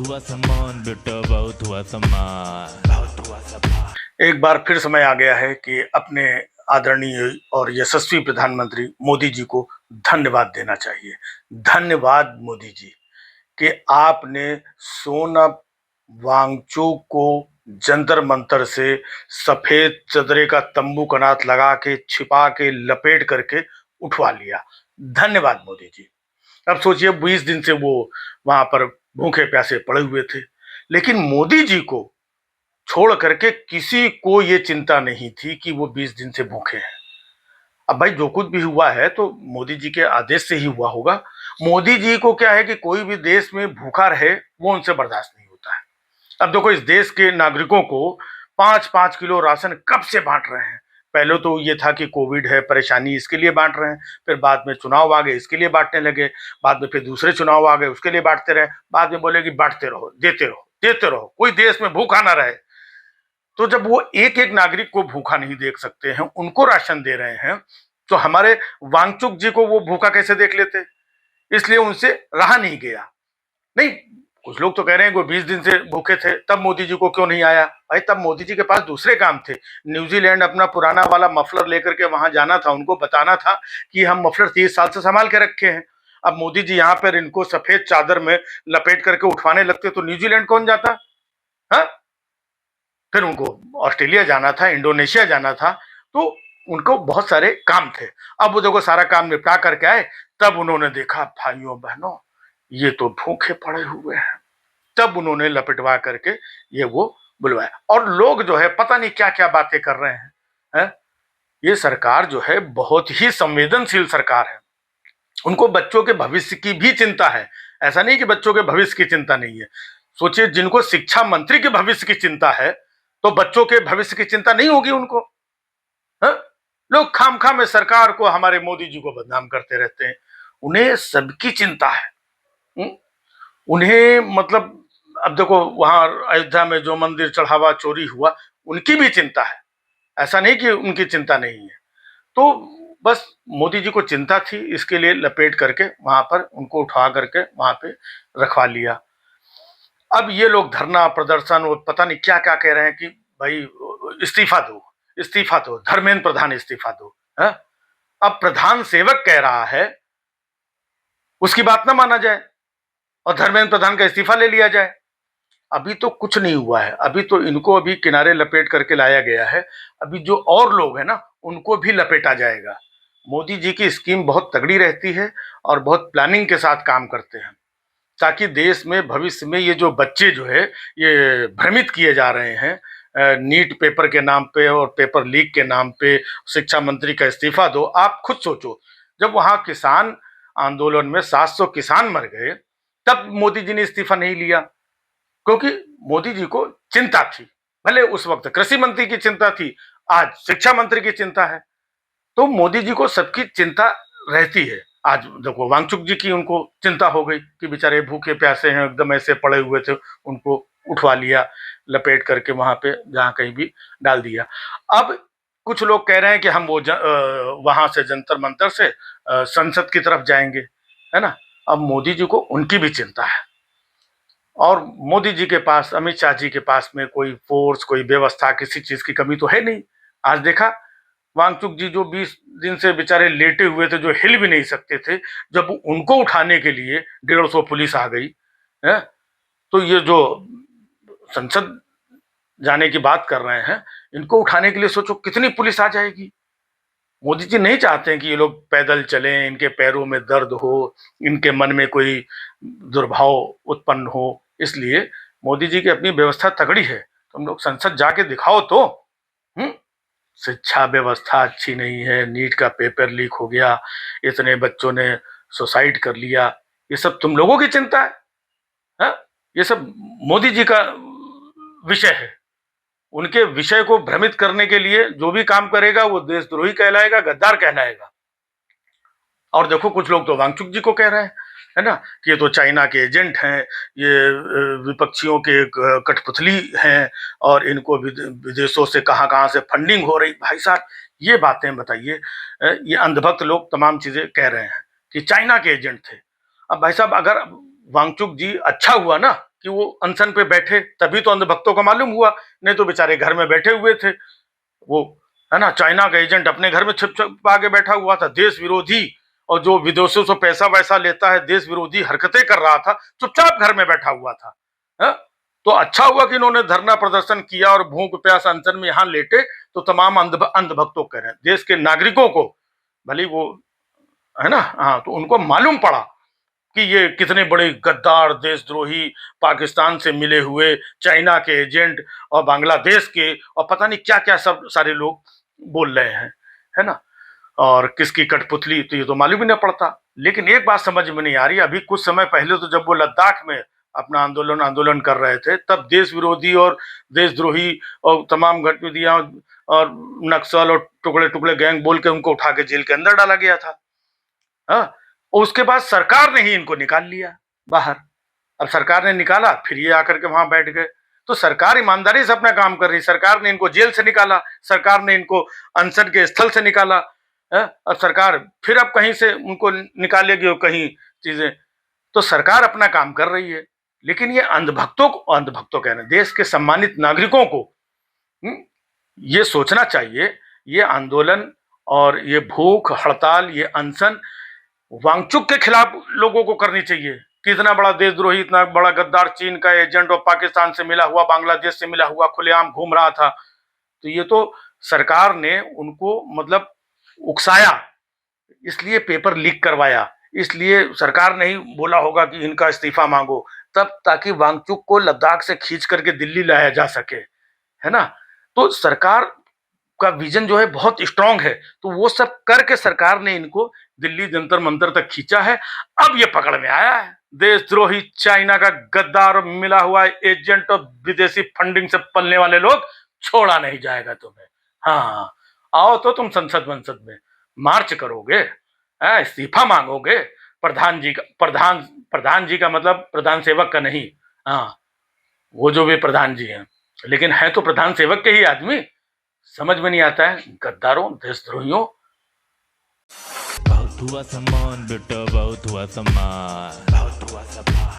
हुआ सामान बेटा, बहुत हुआ सामान, बहुत हुआ सामान। एक बार फिर समय आ गया है कि अपने आदरणीय और यशस्वी प्रधानमंत्री मोदी जी को धन्यवाद देना चाहिए। धन्यवाद मोदी जी कि आपने सोनम वांगचुक को जंतर मंतर से सफेद चदरे का तंबू कनात लगा के छिपा के लपेट करके उठवा लिया। धन्यवाद मोदी जी। अब सोचिए 20 दिन से वो वहां पर भूखे प्यासे पड़े हुए थे, लेकिन मोदी जी को छोड़ करके किसी को ये चिंता नहीं थी कि वो 20 दिन से भूखे हैं। अब भाई जो कुछ भी हुआ है तो मोदी जी के आदेश से ही हुआ होगा। मोदी जी को क्या है कि कोई भी देश में भूखा रहे वो उनसे बर्दाश्त नहीं होता है। अब देखो इस देश के नागरिकों को 5-5 किलो राशन कब से बांट रहे हैं। पहले तो ये था कि कोविड है, परेशानी, इसके लिए बांट रहे हैं। फिर बाद में चुनाव आ गए, इसके लिए बांटने लगे। बाद में फिर दूसरे चुनाव आ गए, उसके लिए बांटते रहे। बाद में बोले कि बांटते रहो, देते रहो, देते रहो, कोई देश में भूखा ना रहे। तो जब वो एक एक नागरिक को भूखा नहीं देख सकते हैं, उनको राशन दे रहे हैं, तो हमारे वांगचुक जी को वो भूखा कैसे देख लेते। इसलिए उनसे रहा नहीं गया। नहीं, कुछ लोग तो कह रहे हैं कि 20 दिन से भूखे थे, तब मोदी जी को क्यों नहीं आया। भाई तब मोदी जी के पास दूसरे काम थे। न्यूजीलैंड अपना पुराना वाला मफलर लेकर के वहां जाना था, उनको बताना था कि हम मफलर 30 साल से संभाल के रखे हैं। अब मोदी जी यहाँ पर इनको सफेद चादर में लपेट करके उठवाने लगते तो न्यूजीलैंड कौन जाता। हाँ, फिर उनको ऑस्ट्रेलिया जाना था, इंडोनेशिया जाना था, तो उनको बहुत सारे काम थे। अब वो देखो सारा काम निपटा करके आए, तब उन्होंने देखा भाइयों बहनों ये तो भूखे पड़े हुए हैं। तब उन्होंने लपेटवा करके ये वो बुलवाया। और लोग जो है पता नहीं क्या क्या बातें कर रहे हैं, है? ये सरकार जो है बहुत ही संवेदनशील सरकार है। उनको बच्चों के भविष्य की भी चिंता है। ऐसा नहीं कि बच्चों के भविष्य की चिंता नहीं है। सोचिए जिनको शिक्षा मंत्री के भविष्य की चिंता है, तो बच्चों के भविष्य की चिंता नहीं होगी उनको। हा? लोग खामखा में सरकार को, हमारे मोदी जी को बदनाम करते रहते हैं। उन्हें सबकी चिंता है। उन्हें मतलब अब देखो वहां अयोध्या में जो मंदिर चढ़ावा चोरी हुआ, उनकी भी चिंता है। ऐसा नहीं कि उनकी चिंता नहीं है। तो बस मोदी जी को चिंता थी, इसके लिए लपेट करके वहां पर उनको उठा करके वहां पे रखवा लिया। अब ये लोग धरना प्रदर्शन और पता नहीं क्या क्या कह रहे हैं कि भाई इस्तीफा दो, इस्तीफा दो, धर्मेंद्र प्रधान इस्तीफा दो। है? अब प्रधान सेवक कह रहा है, उसकी बात ना माना जाए और धर्मेंद्र प्रधान का इस्तीफा ले लिया जाए। अभी तो कुछ नहीं हुआ है। अभी तो इनको अभी किनारे लपेट करके लाया गया है। अभी जो और लोग हैं ना, उनको भी लपेटा जाएगा। मोदी जी की स्कीम बहुत तगड़ी रहती है और बहुत प्लानिंग के साथ काम करते हैं, ताकि देश में भविष्य में ये जो बच्चे जो है ये भ्रमित किए जा रहे हैं नीट पेपर के नाम पे और पेपर लीक के नाम पे, शिक्षा मंत्री का इस्तीफा दो। आप खुद सोचो, जब वहां किसान आंदोलन में 700 किसान मर गए, तब मोदी जी ने इस्तीफा नहीं लिया, क्योंकि मोदी जी को चिंता थी। भले उस वक्त कृषि मंत्री की चिंता थी, आज शिक्षा मंत्री की चिंता है। तो मोदी जी को सबकी चिंता रहती है। आज देखो वांगचुक जी की उनको चिंता हो गई कि बेचारे भूखे प्यासे हैं, एकदम ऐसे पड़े हुए थे, उनको उठवा लिया, लपेट करके वहां पे जहां कहीं भी डाल दिया। अब कुछ लोग कह रहे हैं कि हम वो वहां से जंतर मंतर से संसद की तरफ जाएंगे, है ना। अब मोदी जी को उनकी भी चिंता है, और मोदी जी के पास, अमित शाह जी के पास में कोई फोर्स, कोई व्यवस्था, किसी चीज की कमी तो है नहीं। आज देखा वांगचुक जी जो 20 दिन से बेचारे लेटे हुए थे, जो हिल भी नहीं सकते थे, जब उनको उठाने के लिए 150 पुलिस आ गई है। तो ये जो संसद जाने की बात कर रहे हैं, इनको उठाने के लिए सोचो कितनी पुलिस आ जाएगी। मोदी जी नहीं चाहते हैं कि ये लोग पैदल चलें, इनके पैरों में दर्द हो, इनके मन में कोई दुर्भाव उत्पन्न हो। इसलिए मोदी जी की अपनी व्यवस्था तगड़ी है। तुम लोग संसद जाके दिखाओ तो। हम्म शिक्षा व्यवस्था अच्छी नहीं है, नीट का पेपर लीक हो गया, इतने बच्चों ने सुसाइड कर लिया, ये सब तुम लोगों की चिंता है? ये सब मोदी जी का विषय है। उनके विषय को भ्रमित करने के लिए जो भी काम करेगा वो देशद्रोही कहलाएगा, गद्दार कहलाएगा। और देखो कुछ लोग तो वांगचुक जी को कह रहे हैं, है ना, कि ये तो चाइना के एजेंट हैं, ये विपक्षियों के कठपुतली हैं, और इनको विदेशों से कहां कहां से फंडिंग हो रही। भाई साहब ये बातें बताइए। ये अंधभक्त लोग तमाम चीजें कह रहे हैं कि चाइना के एजेंट थे। अब भाई साहब अगर वांगचुक जी, अच्छा हुआ ना कि वो अनशन पे बैठे, तभी तो अंधभक्तों को मालूम हुआ, नहीं तो बेचारे घर में बैठे हुए थे। वो है ना, चाइना का एजेंट अपने घर में छिप छिपा के बैठा हुआ था, देश विरोधी, और जो विदेशों से पैसा वैसा लेता है, देश विरोधी हरकतें कर रहा था, चुपचाप घर में बैठा हुआ था। है? तो अच्छा हुआ कि इन्होंने धरना प्रदर्शन किया और भूख प्यास अनशन में यहाँ लेटे, तो तमाम अंधभक्तों कह रहे हैं, देश के नागरिकों को, भले वो है ना, हाँ, तो उनको मालूम पड़ा कि ये कितने बड़े गद्दार, देशद्रोही, पाकिस्तान से मिले हुए, चाइना के एजेंट और बांग्लादेश के और पता नहीं क्या क्या सब सारे लोग बोल रहे हैं, है ना, और किसकी कठपुतली, तो ये तो मालूम ही नहीं पड़ता। लेकिन एक बात समझ में नहीं आ रही, अभी कुछ समय पहले तो जब वो लद्दाख में अपना आंदोलन कर रहे थे, तब देश विरोधी और देशद्रोही और तमाम गतिविधियां और नक्सल और टुकड़े टुकड़े गैंग बोल के उनको उठा के जेल के अंदर डाला गया था। हाँ, और उसके बाद सरकार ने ही इनको निकाल लिया बाहर। अब सरकार ने निकाला, फिर ये आकर के वहां बैठ गए। तो सरकार ईमानदारी से अपना काम कर रही, सरकार ने इनको जेल से निकाला, सरकार ने इनको अनशन के स्थल से निकाला, अब सरकार फिर अब कहीं से उनको निकालेगी और कहीं चीजें, तो सरकार अपना काम कर रही है। लेकिन ये अंधभक्तों कह रहे हैं, देश के सम्मानित नागरिकों को ये सोचना चाहिए, ये आंदोलन और ये भूख हड़ताल, ये अनशन वांगचुक के खिलाफ लोगों को करनी चाहिए कि इतना बड़ा देशद्रोही, इतना बड़ा गद्दार, चीन का एजेंट और पाकिस्तान से मिला हुआ, बांग्लादेश से मिला हुआ, खुलेआम घूम रहा था, तो ये तो सरकार ने उनको मतलब उकसाया, इसलिए पेपर लीक करवाया, इसलिए सरकार ने ही बोला होगा कि इनका इस्तीफा मांगो, तब ताकि वांगचुक को लद्दाख से खींच करके दिल्ली लाया जा सके, है ना। तो सरकार का विजन जो है बहुत स्ट्रांग है, तो वो सब करके सरकार ने इनको दिल्ली जंतर मंतर तक खींचा है। अब ये पकड़ में आया है, देशद्रोही, चाइना का गद्दार, मिला हुआ एजेंट और विदेशी फंडिंग से पलने वाले लोग, छोड़ा नहीं जाएगा तुम्हें। हाँ, आओ तो तुम संसद में मार्च करोगे, इस्तीफा मांगोगे, प्रधान जी का मतलब प्रधान सेवक का नहीं, हाँ, वो जो भी प्रधान जी हैं, लेकिन है तो प्रधान सेवक के ही आदमी। समझ में नहीं आता है, गद्दारों, देशद्रोहियों। बहुत हुआ सम्मान बेटा, बहुत हुआ सम्मान, बहुत हुआ सम्मान।